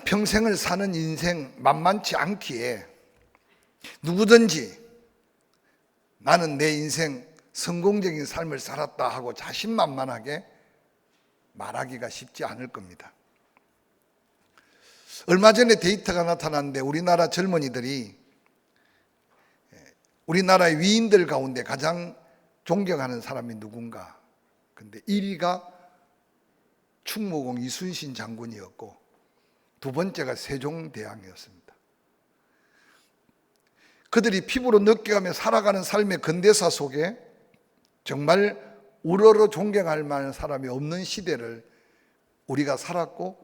한평생을 사는 인생 만만치 않기에 누구든지 나는 내 인생 성공적인 삶을 살았다 하고 자신만만하게 말하기가 쉽지 않을 겁니다. 얼마 전에 데이터가 나타났는데 우리나라 젊은이들이 우리나라의 위인들 가운데 가장 존경하는 사람이 누군가. 근데 1위가 충무공 이순신 장군이었고 두 번째가 세종대왕이었습니다. 그들이 피부로 느껴가며 살아가는 삶의 근대사 속에 정말 우러러 존경할 만한 사람이 없는 시대를 우리가 살았고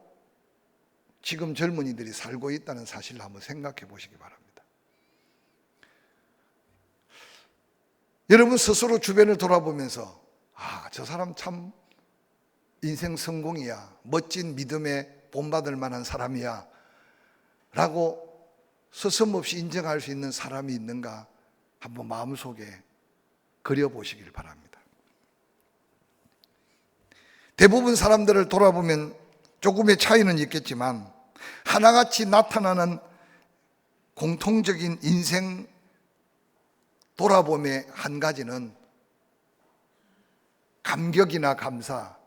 지금 젊은이들이 살고 있다는 사실을 한번 생각해 보시기 바랍니다. 여러분 스스로 주변을 돌아보면서 저 사람 참 인생 성공이야, 멋진 믿음에 본받을 만한 사람이야 라고 서슴없이 인정할 수 있는 사람이 있는가 한번 마음속에 그려보시길 바랍니다. 대부분 사람들을 돌아보면 조금의 차이는 있겠지만 하나같이 나타나는 공통적인 인생 돌아봄의 한 가지는 감격이나 감사,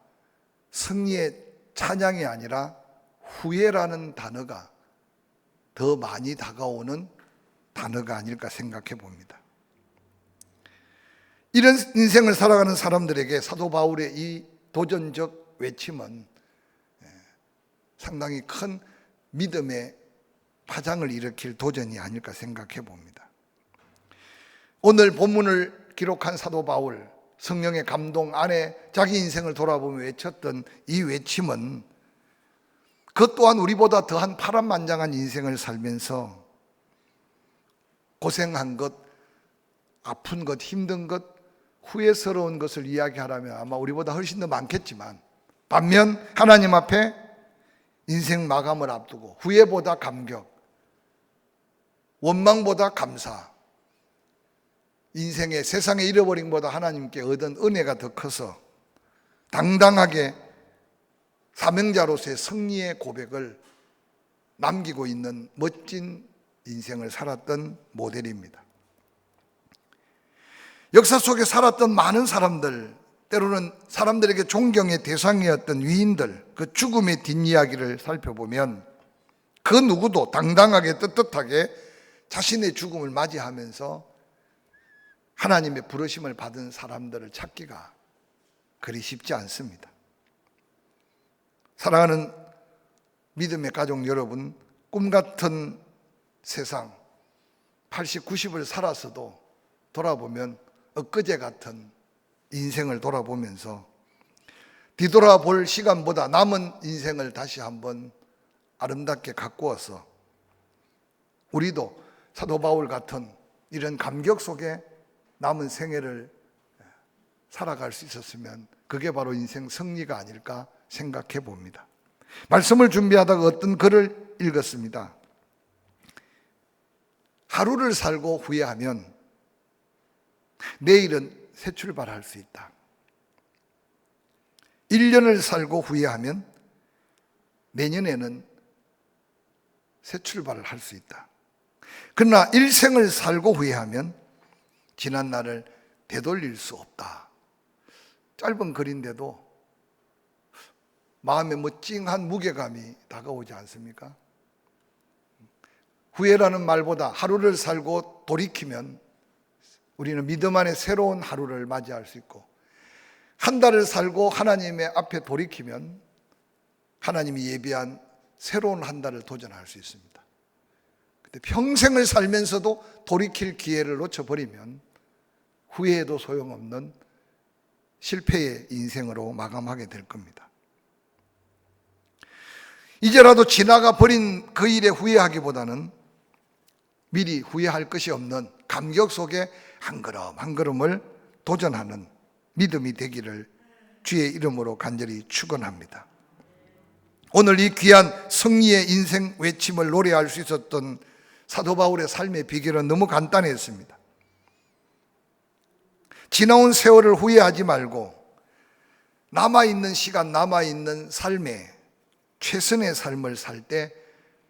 승리의 찬양이 아니라 후회라는 단어가 더 많이 다가오는 단어가 아닐까 생각해 봅니다. 이런 인생을 살아가는 사람들에게 사도 바울의 이 도전적 외침은 상당히 큰 믿음의 파장을 일으킬 도전이 아닐까 생각해 봅니다. 오늘 본문을 기록한 사도 바울, 성령의 감동 안에 자기 인생을 돌아보며 외쳤던 이 외침은 그 또한 우리보다 더한 파란만장한 인생을 살면서 고생한 것, 아픈 것, 힘든 것, 후회스러운 것을 이야기하라면 아마 우리보다 훨씬 더 많겠지만 반면 하나님 앞에 인생 마감을 앞두고 후회보다 감격, 원망보다 감사, 인생의 세상의 잃어버림보다 하나님께 얻은 은혜가 더 커서 당당하게 사명자로서의 승리의 고백을 남기고 있는 멋진 인생을 살았던 모델입니다. 역사 속에 살았던 많은 사람들, 때로는 사람들에게 존경의 대상이었던 위인들, 그 죽음의 뒷이야기를 살펴보면 그 누구도 당당하게 떳떳하게 자신의 죽음을 맞이하면서 하나님의 부르심을 받은 사람들을 찾기가 그리 쉽지 않습니다. 사랑하는 믿음의 가족 여러분, 꿈같은 세상 80, 90을 살았어도 돌아보면 엊그제 같은 인생을 돌아보면서 뒤돌아볼 시간보다 남은 인생을 다시 한번 아름답게 가꾸어서 우리도 사도 바울 같은 이런 감격 속에 남은 생애를 살아갈 수 있었으면 그게 바로 인생 승리가 아닐까 생각해 봅니다. 말씀을 준비하다가 어떤 글을 읽었습니다. 하루를 살고 후회하면 내일은 새 출발할 수 있다. 1년을 살고 후회하면 내년에는 새 출발을 할 수 있다. 그러나 일생을 살고 후회하면 지난 날을 되돌릴 수 없다. 짧은 글인데도 마음에 찡한 무게감이 다가오지 않습니까? 후회라는 말보다 하루를 살고 돌이키면 우리는 믿음 안에 새로운 하루를 맞이할 수 있고, 한 달을 살고 하나님의 앞에 돌이키면 하나님이 예비한 새로운 한 달을 도전할 수 있습니다. 근데 평생을 살면서도 돌이킬 기회를 놓쳐버리면 후회해도 소용없는 실패의 인생으로 마감하게 될 겁니다. 이제라도 지나가 버린 그 일에 후회하기보다는 미리 후회할 것이 없는 감격 속에 한 걸음 한 걸음을 도전하는 믿음이 되기를 주의 이름으로 간절히 축원합니다. 오늘 이 귀한 승리의 인생 외침을 노래할 수 있었던 사도 바울의 삶의 비결은 너무 간단했습니다. 지나온 세월을 후회하지 말고 남아있는 시간, 남아있는 삶에 최선의 삶을 살 때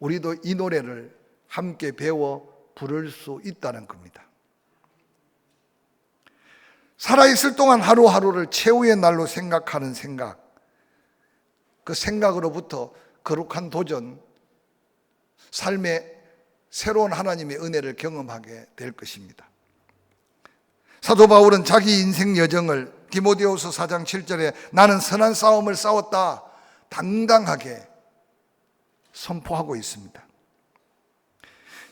우리도 이 노래를 함께 배워 부를 수 있다는 겁니다. 살아있을 동안 하루하루를 최후의 날로 생각하는 생각, 그 생각으로부터 거룩한 도전, 삶의 새로운 하나님의 은혜를 경험하게 될 것입니다. 사도 바울은 자기 인생 여정을 디모데후서 4장 7절에 나는 선한 싸움을 싸웠다 당당하게 선포하고 있습니다.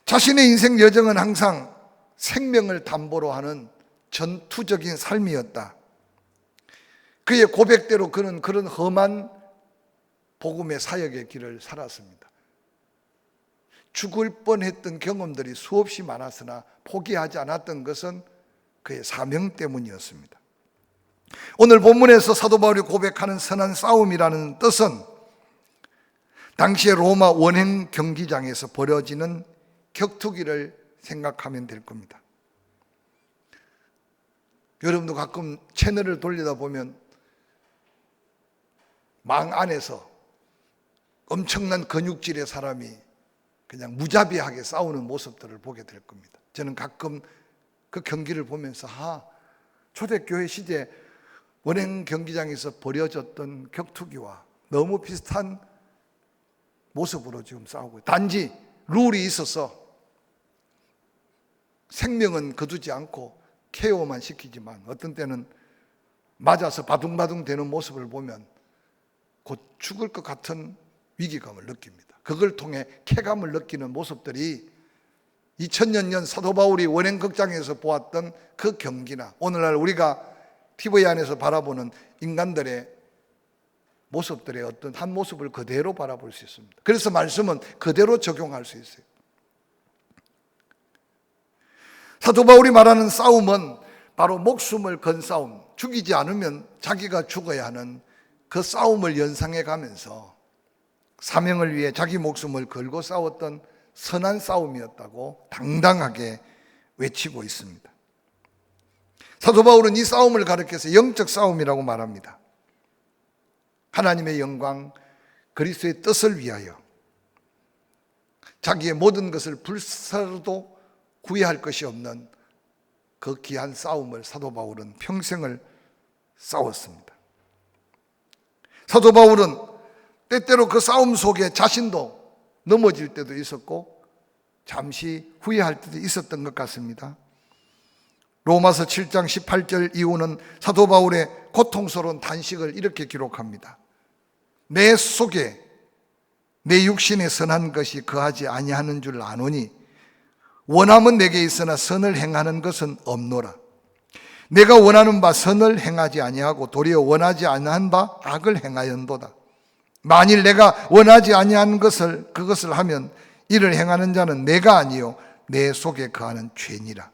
자신의 인생 여정은 항상 생명을 담보로 하는 전투적인 삶이었다. 그의 고백대로 그는 그런 험한 복음의 사역의 길을 살았습니다. 죽을 뻔했던 경험들이 수없이 많았으나 포기하지 않았던 것은 그의 사명 때문이었습니다. 오늘 본문에서 사도 바울이 고백하는 선한 싸움이라는 뜻은 당시의 로마 원행 경기장에서 벌어지는 격투기를 생각하면 될 겁니다. 여러분도 가끔 채널을 돌리다 보면 망 안에서 엄청난 근육질의 사람이 그냥 무자비하게 싸우는 모습들을 보게 될 겁니다. 저는 가끔 그 경기를 보면서 초대교회 시대 원행 경기장에서 벌여졌던 격투기와 너무 비슷한 모습으로 지금 싸우고 있다. 단지 룰이 있어서 생명은 거두지 않고 KO만 시키지만 어떤 때는 맞아서 바둥바둥 되는 모습을 보면 곧 죽을 것 같은 위기감을 느낍니다. 그걸 통해 쾌감을 느끼는 모습들이 2000년 전 사도 바울이 원행극장에서 보았던 그 경기나 오늘날 우리가 TV 안에서 바라보는 인간들의 모습들의 어떤 한 모습을 그대로 바라볼 수 있습니다. 그래서 말씀은 그대로 적용할 수 있어요. 사도 바울이 말하는 싸움은 바로 목숨을 건 싸움, 죽이지 않으면 자기가 죽어야 하는 그 싸움을 연상해 가면서 사명을 위해 자기 목숨을 걸고 싸웠던 선한 싸움이었다고 당당하게 외치고 있습니다. 사도 바울은 이 싸움을 가리켜서 영적 싸움이라고 말합니다. 하나님의 영광, 그리스도의 뜻을 위하여 자기의 모든 것을 불사르도 구애할 것이 없는 그 귀한 싸움을 사도 바울은 평생을 싸웠습니다. 사도 바울은 때때로 그 싸움 속에 자신도 넘어질 때도 있었고 잠시 후회할 때도 있었던 것 같습니다. 로마서 7장 18절 이후는 사도 바울의 고통스러운 단식을 이렇게 기록합니다. 내 속에 내 육신에 선한 것이 거하지 아니하는 줄 아노니 원함은 내게 있으나 선을 행하는 것은 없노라. 내가 원하는 바 선을 행하지 아니하고 도리어 원하지 아니한 바 악을 행하연도다. 만일 내가 원하지 아니한 그것을 하면 이를 행하는 자는 내가 아니요 내 속에 거하는 죄니라.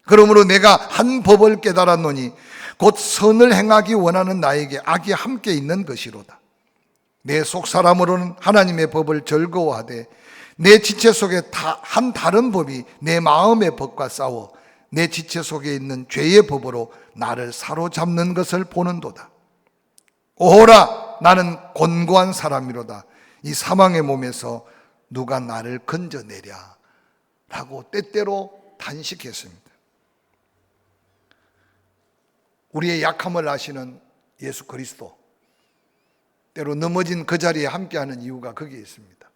그러므로 내가 한 법을 깨달았노니 곧 선을 행하기 원하는 나에게 악이 함께 있는 것이로다. 내 속 사람으로는 하나님의 법을 즐거워하되 내 지체 속에 한 다른 법이 내 마음의 법과 싸워 내 지체 속에 있는 죄의 법으로 나를 사로잡는 것을 보는도다. 오호라 나는 곤고한 사람이로다. 이 사망의 몸에서 누가 나를 건져내랴 라고 때때로 단식했습니다. 우리의 약함을 아시는 예수 그리스도, 때로 넘어진 그 자리에 함께하는 이유가 거기에 있습니다.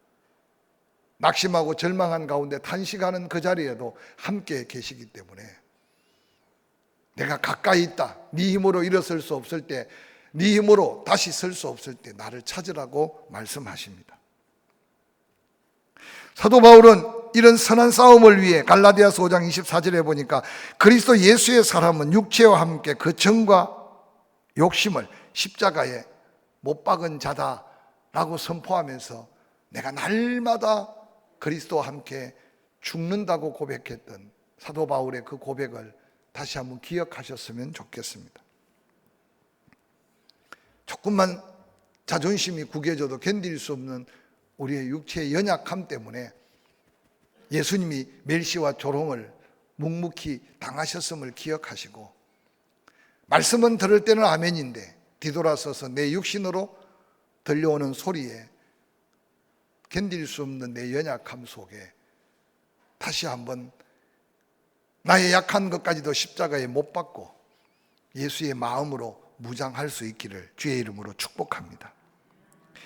낙심하고 절망한 가운데 탄식하는 그 자리에도 함께 계시기 때문에 내가 가까이 있다, 네 힘으로 일어설 수 없을 때, 네 힘으로 다시 설 수 없을 때 나를 찾으라고 말씀하십니다. 사도 바울은 이런 선한 싸움을 위해 갈라디아서 5장 24절에 보니까 그리스도 예수의 사람은 육체와 함께 그 정과 욕심을 십자가에 못 박은 자다라고 선포하면서 내가 날마다 그리스도와 함께 죽는다고 고백했던 사도 바울의 그 고백을 다시 한번 기억하셨으면 좋겠습니다. 조금만 자존심이 구겨져도 견딜 수 없는 우리의 육체의 연약함 때문에 예수님이 멸시와 조롱을 묵묵히 당하셨음을 기억하시고 말씀은 들을 때는 아멘인데 뒤돌아서서 내 육신으로 들려오는 소리에 견딜 수 없는 내 연약함 속에 다시 한번 나의 약한 것까지도 십자가에 못 박고 예수의 마음으로 무장할 수 있기를 주의 이름으로 축복합니다.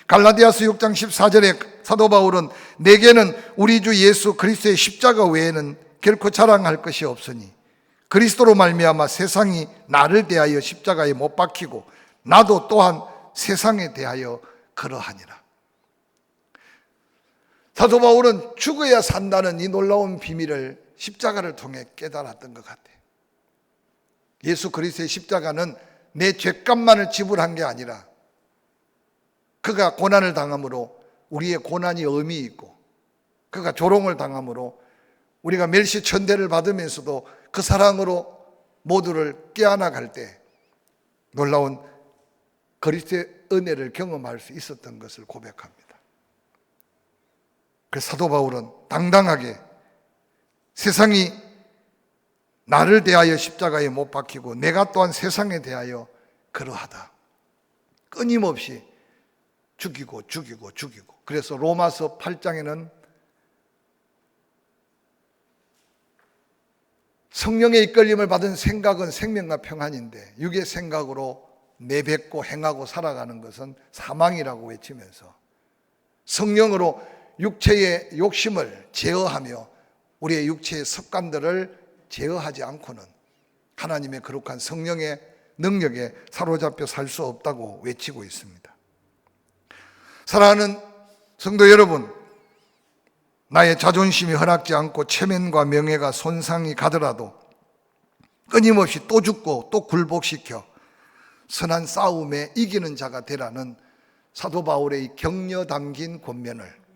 갈라디아서 6장 14절에 사도 바울은 내게는 우리 주 예수 그리스도의 십자가 외에는 결코 자랑할 것이 없으니 그리스도로 말미암아 세상이 나를 대하여 십자가에 못 박히고 나도 또한 세상에 대하여 그러하니라. 사도 바울은 죽어야 산다는 이 놀라운 비밀을 십자가를 통해 깨달았던 것 같아요. 예수 그리스도의 십자가는 내 죄값만을 지불한 게 아니라 그가 고난을 당함으로 우리의 고난이 의미 있고 그가 조롱을 당함으로 우리가 멸시천대를 받으면서도 그 사랑으로 모두를 깨어나갈 때 놀라운 그리스도의 은혜를 경험할 수 있었던 것을 고백합니다. 그래서 사도 바울은 당당하게 세상이 나를 대하여 십자가에 못 박히고 내가 또한 세상에 대하여 그러하다. 끊임없이 죽이고 그래서 로마서 8장에는 성령의 이끌림을 받은 생각은 생명과 평안인데 육의 생각으로 내뱉고 행하고 살아가는 것은 사망이라고 외치면서 성령으로 육체의 욕심을 제어하며 우리의 육체의 습관들을 제어하지 않고는 하나님의 거룩한 성령의 능력에 사로잡혀 살 수 없다고 외치고 있습니다. 사랑하는 성도 여러분, 나의 자존심이 허락지 않고 체면과 명예가 손상이 가더라도 끊임없이 또 죽고 또 굴복시켜 선한 싸움에 이기는 자가 되라는 사도 바울의 격려 담긴 권면을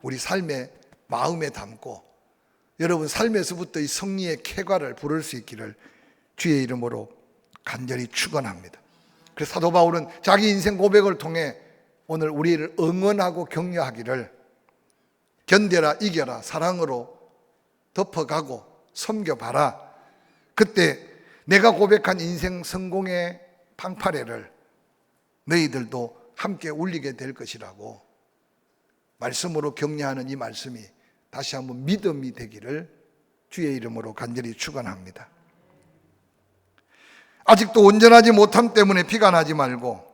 우리 삶의 마음에 담고 여러분 삶에서부터 이 승리의 쾌과를 부를 수 있기를 주의 이름으로 간절히 축원합니다. 그래서 사도 바울은 자기 인생 고백을 통해 오늘 우리를 응원하고 격려하기를 견뎌라, 이겨라, 사랑으로 덮어가고 섬겨봐라. 그때 내가 고백한 인생 성공의 방파레를 너희들도 함께 울리게 될 것이라고 말씀으로 격려하는 이 말씀이 다시 한번 믿음이 되기를 주의 이름으로 간절히 축원합니다. 아직도 온전하지 못함 때문에 비관하지 말고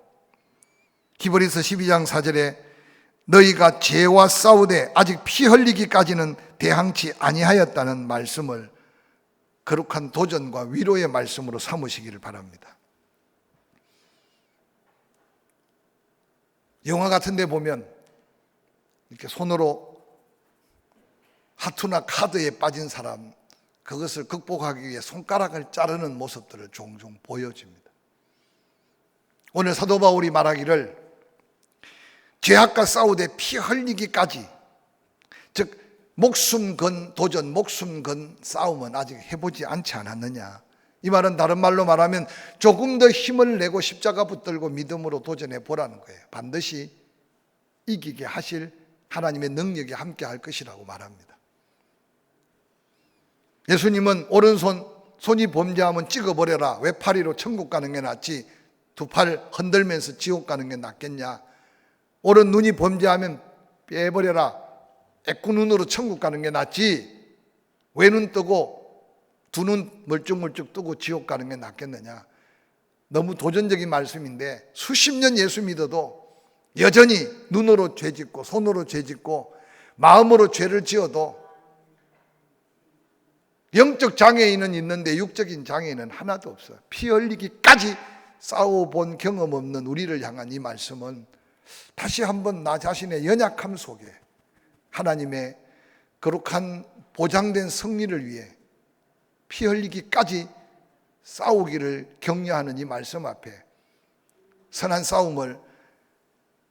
히브리서 12장 4절에 너희가 죄와 싸우되 아직 피 흘리기까지는 대항치 아니하였다는 말씀을 거룩한 도전과 위로의 말씀으로 삼으시기를 바랍니다. 영화 같은 데 보면 이렇게 손으로 하투나 카드에 빠진 사람, 그것을 극복하기 위해 손가락을 자르는 모습들을 종종 보여집니다. 오늘 사도 바울이 말하기를 죄악과 싸우되 피 흘리기까지, 즉 목숨 건 도전, 목숨 건 싸움은 아직 해보지 않지 않았느냐. 이 말은 다른 말로 말하면 조금 더 힘을 내고 십자가 붙들고 믿음으로 도전해 보라는 거예요. 반드시 이기게 하실 하나님의 능력이 함께 할 것이라고 말합니다. 예수님은 손이 범죄하면 찍어버려라, 외파리로 천국 가는 게 낫지 두 팔 흔들면서 지옥 가는 게 낫겠냐. 오른 눈이 범죄하면 빼버려라, 애꾸눈으로 천국 가는 게 낫지 외눈 뜨고 두 눈 멀쭉멀쭉 뜨고 지옥 가는 게 낫겠느냐. 너무 도전적인 말씀인데 수십 년 예수 믿어도 여전히 눈으로 죄 짓고 손으로 죄 짓고 마음으로 죄를 지어도 영적 장애인은 있는데 육적인 장애인은 하나도 없어요. 피 흘리기까지 싸워본 경험 없는 우리를 향한 이 말씀은 다시 한번 나 자신의 연약함 속에 하나님의 거룩한 보장된 승리를 위해 피 흘리기까지 싸우기를 격려하는 이 말씀 앞에 선한 싸움을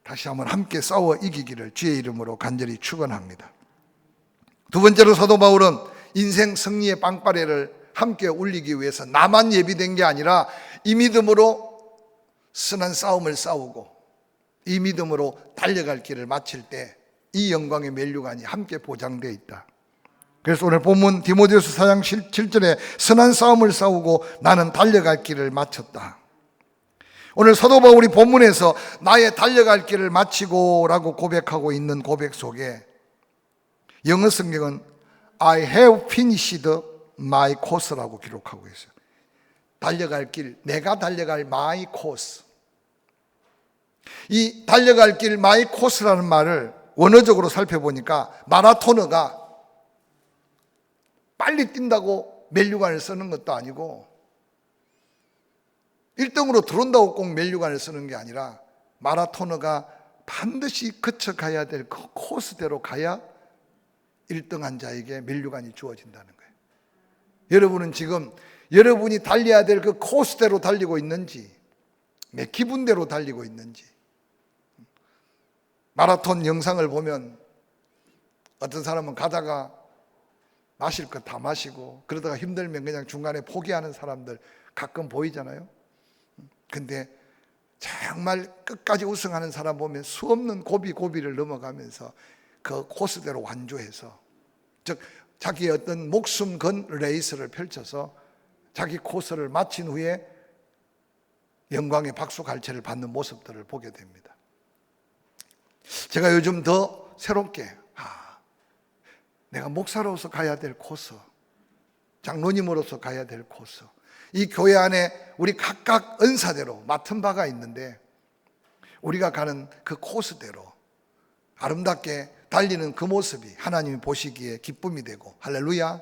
다시 한번 함께 싸워 이기기를 주의 이름으로 간절히 축원합니다. 두 번째로 사도 바울은 인생 승리의 빵빠레를 함께 울리기 위해서 나만 예비된 게 아니라 이 믿음으로 선한 싸움을 싸우고 이 믿음으로 달려갈 길을 마칠 때 이 영광의 면류관이 함께 보장되어 있다. 그래서 오늘 본문 디모데후서 4장 7절에 선한 싸움을 싸우고 나는 달려갈 길을 마쳤다. 오늘 사도 바울이 본문에서 나의 달려갈 길을 마치고라고 고백하고 있는 고백 속에 영어 성경은 I have finished my course라고 기록하고 있어요. 달려갈 길, 내가 달려갈 my course. 이 달려갈 길 my course라는 말을 원어적으로 살펴보니까 마라토너가 빨리 뛴다고 멜류관을 쓰는 것도 아니고 1등으로 들어온다고 꼭 멜류관을 쓰는 게 아니라 마라토너가 반드시 거쳐가야 될 그 코스대로 가야 1등한 자에게 멜류관이 주어진다는 거예요. 여러분은 지금 여러분이 달려야 될 그 코스대로 달리고 있는지, 내 기분대로 달리고 있는지. 마라톤 영상을 보면 어떤 사람은 가다가 마실 거 다 마시고 그러다가 힘들면 그냥 중간에 포기하는 사람들 가끔 보이잖아요. 근데 정말 끝까지 우승하는 사람 보면 수없는 고비를 넘어가면서 그 코스대로 완주해서, 즉 자기의 어떤 목숨 건 레이스를 펼쳐서 자기 코스를 마친 후에 영광의 박수 갈채를 받는 모습들을 보게 됩니다. 제가 요즘 더 새롭게 내가 목사로서 가야 될 코스, 장로님으로서 가야 될 코스, 이 교회 안에 우리 각각 은사대로 맡은 바가 있는데 우리가 가는 그 코스대로 아름답게 달리는 그 모습이 하나님이 보시기에 기쁨이 되고, 할렐루야.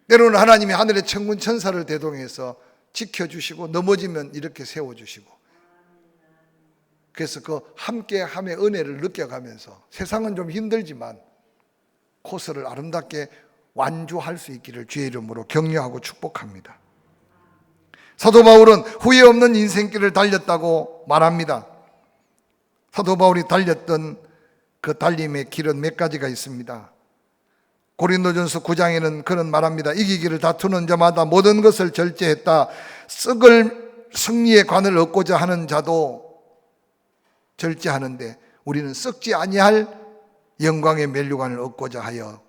때로는 하나님이 하늘의 천군 천사를 대동해서 지켜주시고 넘어지면 이렇게 세워주시고, 그래서 그 함께함의 은혜를 느껴가면서 세상은 좀 힘들지만 코스를 아름답게 완주할 수 있기를 주의 이름으로 격려하고 축복합니다. 사도 바울은 후회 없는 인생길을 달렸다고 말합니다. 사도 바울이 달렸던 그 달림의 길은 몇 가지가 있습니다. 고린도전서 9장에는 그런 말합니다. 이기기를 다투는 자마다 모든 것을 절제했다. 썩을 승리의 관을 얻고자 하는 자도 절제하는데 우리는 썩지 아니할 영광의 면류관을 얻고자 하여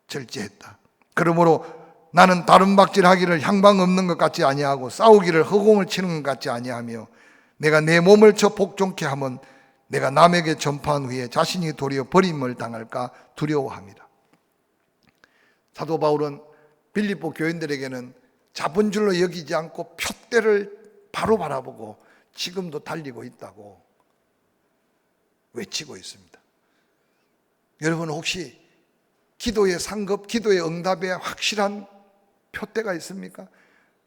절제했다. 그러므로 나는 다른 박질하기를 향방 없는 것 같지 아니하고 싸우기를 허공을 치는 것 같지 아니하며 내가 내 몸을 저 복종케 하면 내가 남에게 전파한 후에 자신이 도리어 버림을 당할까 두려워합니다. 사도 바울은 빌립보 교인들에게는 자본줄로 여기지 않고 표대를 바로 바라보고 지금도 달리고 있다고 외치고 있습니다. 여러분 혹시 기도의 상급, 기도의 응답에 확실한 표대가 있습니까?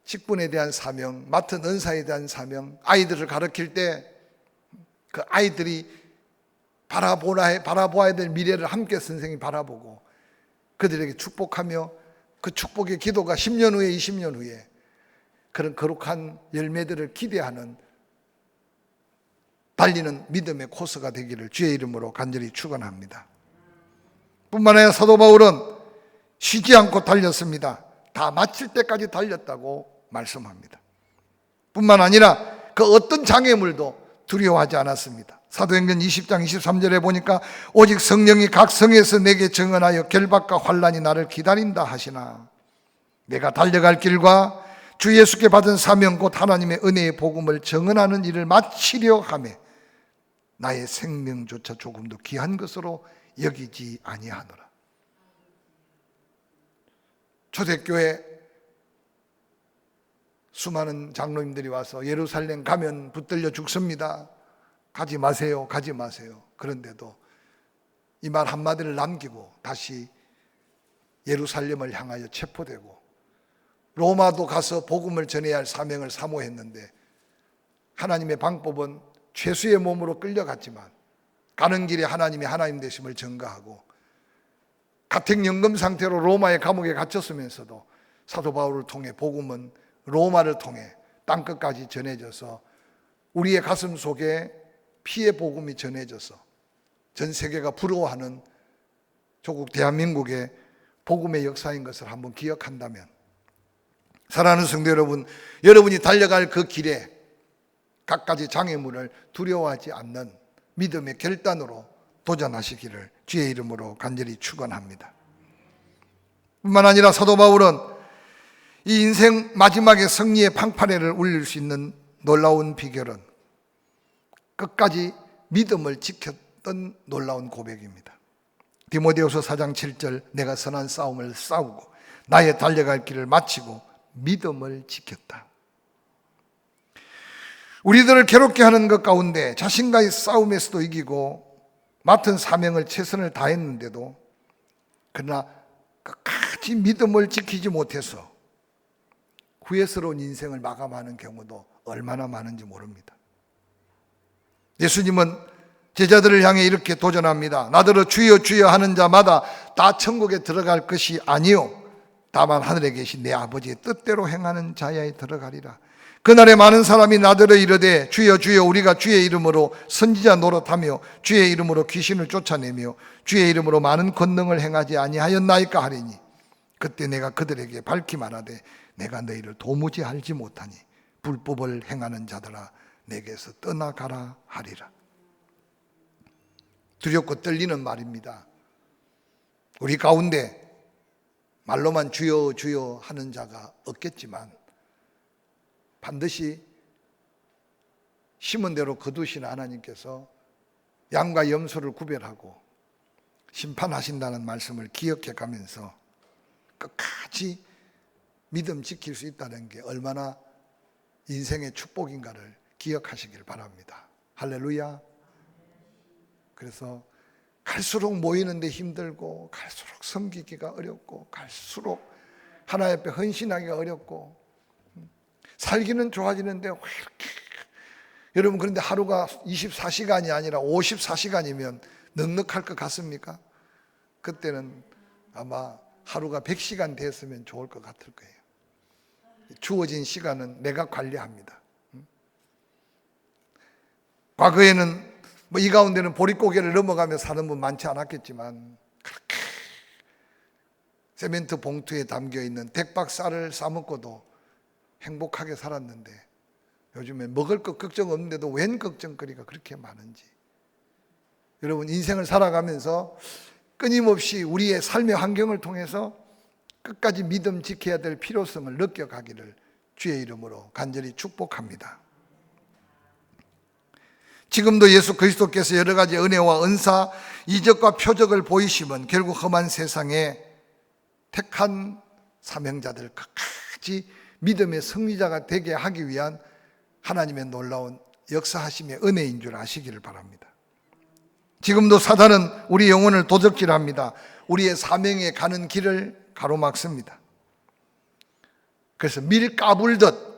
직분에 대한 사명, 맡은 은사에 대한 사명, 아이들을 가르칠 때 그 아이들이 바라보아야 될 미래를 함께 선생님이 바라보고 그들에게 축복하며 그 축복의 기도가 10년 후에 20년 후에 그런 거룩한 열매들을 기대하는 달리는 믿음의 코스가 되기를 주의 이름으로 간절히 축원합니다. 뿐만 아니라 사도 바울은 쉬지 않고 달렸습니다. 다 마칠 때까지 달렸다고 말씀합니다. 뿐만 아니라 그 어떤 장애물도 두려워하지 않았습니다. 사도행전 20장 23절에 보니까 오직 성령이 각 성에서 내게 증언하여 결박과 환난이 나를 기다린다 하시나 내가 달려갈 길과 주 예수께 받은 사명 곧 하나님의 은혜의 복음을 증언하는 일을 마치려 하매 나의 생명조차 조금도 귀한 것으로 여기지 아니하노라. 초대교회 수많은 장로님들이 와서 예루살렘 가면 붙들려 죽습니다. 가지 마세요, 가지 마세요. 그런데도 이 말 한마디를 남기고 다시 예루살렘을 향하여 체포되고 로마도 가서 복음을 전해야 할 사명을 사모했는데 하나님의 방법은 죄수의 몸으로 끌려갔지만 가는 길에 하나님이 하나님 되심을 증거하고 가택연금 상태로 로마의 감옥에 갇혔으면서도 사도 바울을 통해 복음은 로마를 통해 땅끝까지 전해져서 우리의 가슴 속에 피의 복음이 전해져서 전 세계가 부러워하는 조국 대한민국의 복음의 역사인 것을 한번 기억한다면, 사랑하는 성도 여러분, 여러분이 달려갈 그 길에 갖가지 장애물을 두려워하지 않는 믿음의 결단으로 도전하시기를 주의 이름으로 간절히 축원합니다. 뿐만 아니라 사도 바울은 이 인생 마지막에 승리의 팡파레를 울릴 수 있는 놀라운 비결은 끝까지 믿음을 지켰던 놀라운 고백입니다. 디모데후서 4장 7절, 내가 선한 싸움을 싸우고 나의 달려갈 길을 마치고 믿음을 지켰다. 우리들을 괴롭게 하는 것 가운데 자신과의 싸움에서도 이기고 맡은 사명을 최선을 다했는데도 그러나 끝까지 믿음을 지키지 못해서 후회스러운 인생을 마감하는 경우도 얼마나 많은지 모릅니다. 예수님은 제자들을 향해 이렇게 도전합니다. 나더러 주여 주여 하는 자마다 다 천국에 들어갈 것이 아니요 다만 하늘에 계신 내 아버지의 뜻대로 행하는 자야에 들어가리라. 그날에 많은 사람이 나더러 이르되 주여 주여 우리가 주의 이름으로 선지자 노릇하며 주의 이름으로 귀신을 쫓아내며 주의 이름으로 많은 권능을 행하지 아니하였나이까 하리니 그때 내가 그들에게 밝히 말하되 내가 너희를 도무지 알지 못하니 불법을 행하는 자들아 내게서 떠나가라 하리라. 두렵고 떨리는 말입니다. 우리 가운데 말로만 주여 주여 하는 자가 없겠지만 반드시 심은 대로 거두신 하나님께서 양과 염소를 구별하고 심판하신다는 말씀을 기억해 가면서 끝까지 믿음 지킬 수 있다는 게 얼마나 인생의 축복인가를 기억하시길 바랍니다. 할렐루야. 그래서 갈수록 모이는데 힘들고 갈수록 섬기기가 어렵고 갈수록 하나님 앞에 헌신하기가 어렵고 살기는 좋아지는데 왜 이렇게 여러분 그런데 하루가 24시간이 아니라 54시간이면 넉넉할 것 같습니까? 그때는 아마 하루가 100시간 됐으면 좋을 것 같을 거예요. 주어진 시간은 내가 관리합니다. 과거에는 이 가운데는 보릿고개를 넘어가며 사는 분 많지 않았겠지만 그렇게 세멘트 봉투에 담겨있는 대박쌀을 싸먹고도 행복하게 살았는데 요즘에 먹을 것 걱정 없는데도 웬 걱정거리가 그렇게 많은지 여러분 인생을 살아가면서 끊임없이 우리의 삶의 환경을 통해서 끝까지 믿음 지켜야 될 필요성을 느껴가기를 주의 이름으로 간절히 축복합니다. 지금도 예수 그리스도께서 여러 가지 은혜와 은사, 이적과 표적을 보이시면 결국 험한 세상에 택한 사명자들 끝까지 믿음의 승리자가 되게 하기 위한 하나님의 놀라운 역사하심의 은혜인 줄 아시기를 바랍니다. 지금도 사단은 우리 영혼을 도적질합니다. 우리의 사명에 가는 길을 가로막습니다. 그래서 밀 까불듯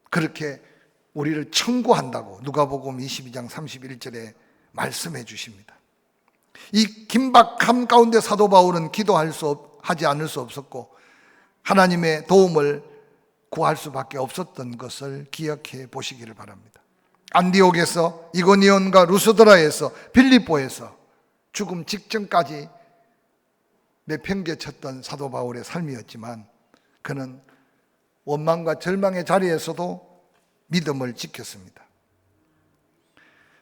그렇게 우리를 청구한다고 누가복음 22장 31절에 말씀해 주십니다. 이 긴박함 가운데 사도 바울은 하지 않을 수 없었고 하나님의 도움을 구할 수밖에 없었던 것을 기억해 보시기를 바랍니다. 안디옥에서, 이고니온과 루스드라에서, 빌립보에서 죽음 직전까지 내팽개쳤던 사도 바울의 삶이었지만 그는 원망과 절망의 자리에서도 믿음을 지켰습니다.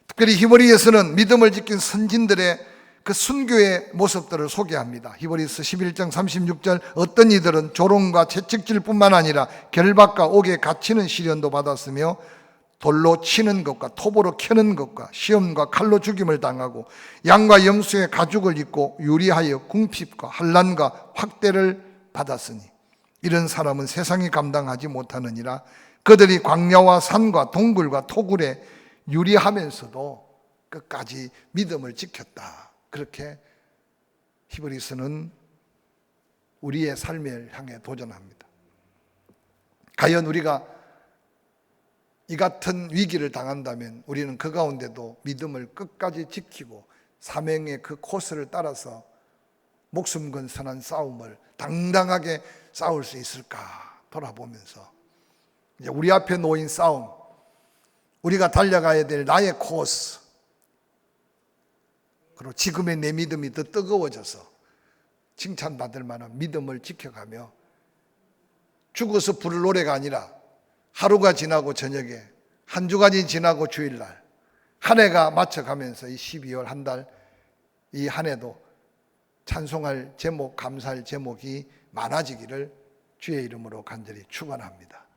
특별히 히브리에서는 믿음을 지킨 선진들의 그 순교의 모습들을 소개합니다. 히브리서 11장 36절 어떤 이들은 조롱과 채찍질 뿐만 아니라 결박과 옥에 갇히는 시련도 받았으며 돌로 치는 것과 톱으로 켜는 것과 시험과 칼로 죽임을 당하고 양과 염소의 가죽을 입고 유리하여 궁핍과 환난과 확대를 받았으니 이런 사람은 세상이 감당하지 못하느니라. 그들이 광야와 산과 동굴과 토굴에 유리하면서도 끝까지 믿음을 지켰다. 그렇게 히브리서는 우리의 삶을 향해 도전합니다. 과연 우리가 이 같은 위기를 당한다면 우리는 그 가운데도 믿음을 끝까지 지키고 사명의 그 코스를 따라서 목숨 건 선한 싸움을 당당하게 싸울 수 있을까 돌아보면서 이제 우리 앞에 놓인 싸움, 우리가 달려가야 될 나의 코스, 그리고 지금의 내 믿음이 더 뜨거워져서 칭찬받을 만한 믿음을 지켜가며 죽어서 부를 노래가 아니라 하루가 지나고 저녁에 한 주간이 지나고 주일날 한 해가 맞춰가면서 이 12월 한 달 이 한 해도 찬송할 제목, 감사할 제목이 많아지기를 주의 이름으로 간절히 축원합니다.